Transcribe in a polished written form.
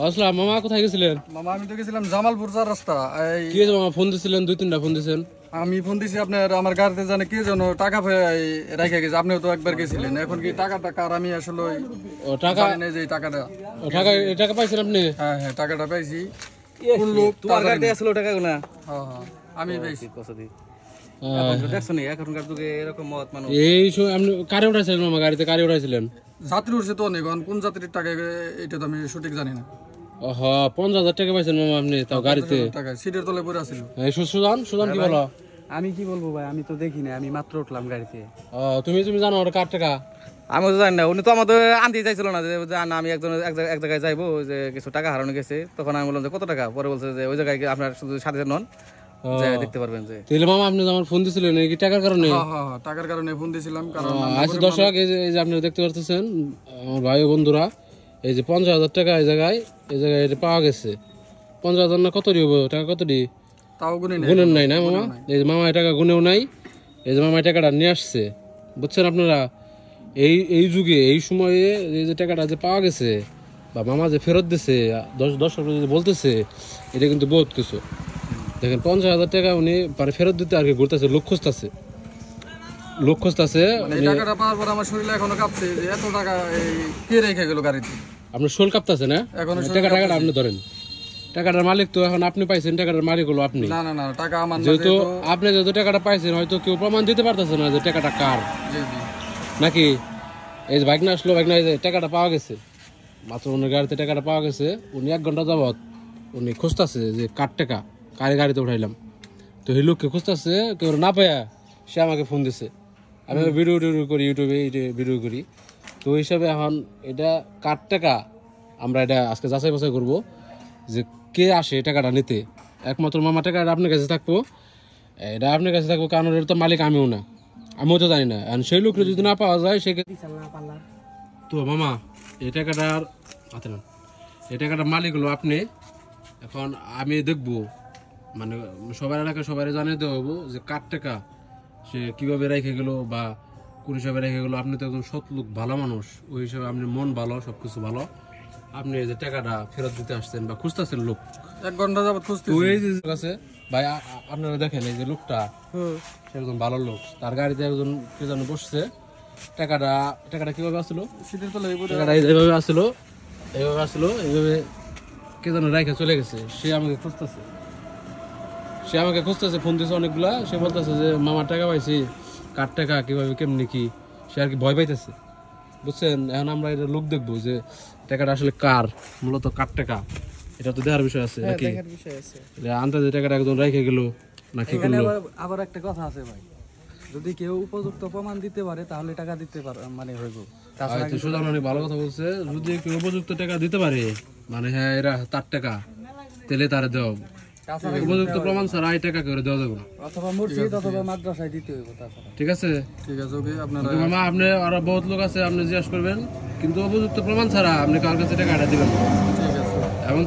আসসালাম মামা, কোথায় গেছিলেন? মামা আমি তো গেছিলাম জামালপুর চার রাস্তা। কি হয়েছে মামা? ফোন দিছিলেন, 2-3টা ফোন দিছেন। আমি ফোন দিছি আপনার, আমার গাড়িতে জানে কে যেন টাকা রেখে গেছে। আপনিও তো একবার গেছিলেন। এখন কি টাকাটা কার? আমি আসলে ও টাকা জানি না যে এই টাকাটা। এই টাকা পাইছেন আপনি? হ্যাঁ হ্যাঁ, টাকাটা পাইছি। কোন লোক তোমার গাড়িতে আসলো টাকাগুলো? হ্যাঁ হ্যাঁ, আমি পাইছি। দেখছো নি এখনকার যুগে এরকম মত মানুষ। এই সময় আপনি কারে উঠাইছিলেন মামা? গাড়িতে কারে উঠাইছিলেন? যাত্রী উঠছে তো অনেক, কোন যাত্রীর টাকা এটা তো আমি সঠিক জানি না। ওহ, 50,000 টাকা পাইছেন মামা আপনি, তাও গাড়িতে। টাকা সিটের তলে পড়ে আছিল। এই সুজন কি বলো? আমি কি বলবো ভাই, আমি তো দেখি না, আমি মাত্র উঠলাম গাড়িতে। তুমি জানো ওটা কার টাকা? আমি তো জানি না, উনি তো আমাদের আনতে চাইছিল না যে না আমি এক জায়গায় যাইবো, যে কিছু টাকা হারানো গেছে। তখন আমি বললাম যে কত টাকা? পরে বলছে যে ওই জায়গায় আপনার শুধু সাথে নন, দেখতে পারবেন। যে তাহলে মামা আপনি আমার ফোন দিছিলেন কি টাকার কারণে? হ্যাঁ হ্যাঁ, টাকার কারণে ফোন দিছিলাম। কারণ আচ্ছা দর্শক, এই যে আপনারা দেখতে পারতেছেন আমার ভাই ও বন্ধুরা, এই যে 50,000 টাকা এই জায়গায় এটা পাওয়া গেছে। 50,000 না কত দিব টাকা? কত দি তাও গুনেন নাই না মামা? এই যে মামা টাকা গুনেও নাই। এই যে মামা টাকাটা নিয়ে আসছে, বুঝছেন আপনারা? এই যুগে এই সময়ে এই যে টাকাটা যে পাওয়া গেছে বা মামা যে ফেরত দিছে, দর্শক যদি বলতেছে, এটা কিন্তু বহুত কিছু। দেখেন 50,000 টাকা উনি ফেরত দিতে আর কি ঘুরতেছে, লোক খুঁজতেছে। এই টাকাটা পাওয়ার পর আমার শরীরে এখনো কাঁপছে যে এত টাকা কে রেখে গেল গাড়িতে। আপনার শোল কাঁপতেছে না? এখনো টাকাটা আপনি ধরেন। টাকাটার মালিক তো এখন আপনি পাইছেন, টাকাটার মালিক হলো আপনি। না না না, টাকা আমার না। যেহেতু আপনি যেহেতু টাকাটা পাইছেন, হয়তো কেউ প্রমাণ দিতে পারতেছে না যে টাকাটা কার। জি জি। নাকি এই যে বাইক না আসলো, বাইক না টাকাটা পাওয়া গেছে, মাত্র উনি গাড়িতে টাকাটা পাওয়া গেছে। উনি 1 ঘন্টা যাবত উনি খুঁজতেছে যে কার টাকা, কারে গাড়িতে উঠাইলাম। তো এই লোককে খুঁজতেছে, কেউ না পায়া সে আমাকে ফোন দিছে। আমি ভিডিও করি, ইউটিউবে ভিডিও করি। তো ওই হিসাবে এখন এটা কার টাকা আমরা এটা আজকে যাচাই বাছাই করবো যে কে আসে টাকাটা নিতে। একমাত্র মামা টাকাটা আপনার কাছে থাকবো, এটা আপনার কাছে থাকবো, কারণ এর তো মালিক আমিও না, আমিও তো জানি না। আর সেই লোকটা যদি না পাওয়া যায় সে তো মামা এই টাকাটার এই টাকাটার মালিক হলো আপনি। এখন আমি দেখবো, মানে সবার এলাকায় সবাই জানিয়ে দেওয়া হবো যে কার টাকা, সে কিভাবে রেখে গেল বা কোন হিসাবে রেখে গেল। আপনি তো একজন সৎ লোক, ভালো মানুষ, ওই হিসাবে আপনি মন ভালো, সবকিছু ভালো। আপনি এই যে টাকাটা ফেরত দিতে আসছেন বা খুঁজতেছেন লোক, 1 ঘন্টা যাবত খুঁজতে। ওই যে আছে ভাই, আপনারা দেখেন এই যে লোকটা, সে একজন ভালো লোক। তার গাড়িতে একজন কে যেন বসছে। টাকাটা কিভাবে আসলো? সিটের তলে টাকাটা এইভাবে আসলো, এইভাবে কে যেন রেখে চলে গেছে। সে আমাকে খুঁজতেছে, ফোন দিয়েছে অনেকগুলা। সে বলতেছে যে মামার টাকা পাইছি, কার টাকা, কিভাবে কেমনি কি, সে আর কি ভয় পাইতেছে, বুঝছেন? এখন আমরা এটা লোক দেখবো যে টাকাটা আসলে কার, মূলত কার টাকা, এটা তো দেখার বিষয় আছে নাকি? আন্দাজে টাকাটা একজন রেখে গেল না কি করলো? আবার একটা কথা আছে ভাই, যদি কেউ উপযুক্ত প্রমাণ দিতে পারে তাহলে টাকা দিতে পারে, মানে হইব। সুজন অনেক ভালো কথা বলছে, যদি কেউ উপযুক্ত টাকা দিতে পারে, মানে হ্যাঁ এরা তার টাকা, তাহলে তারা দেওয়া হবে। উপযুক্ত প্রমাণ ছাড়া এই টাকা করে দেওয়া যাবে না, অথবা মসজিদ অথবা মাদ্রাসায় দিতে হইব। তাছাড়া ঠিক আছে? ঠিক আছে, ওকে। আপনারা মামা আপনি আরো বহুত লোক আছে, আপনি জিজ্ঞাসা করবেন, কিন্তু উপযুক্ত প্রমাণ ছাড়া আপনি কার কাছে টাকাটা দিবেন না। ঠিক আছে। এবং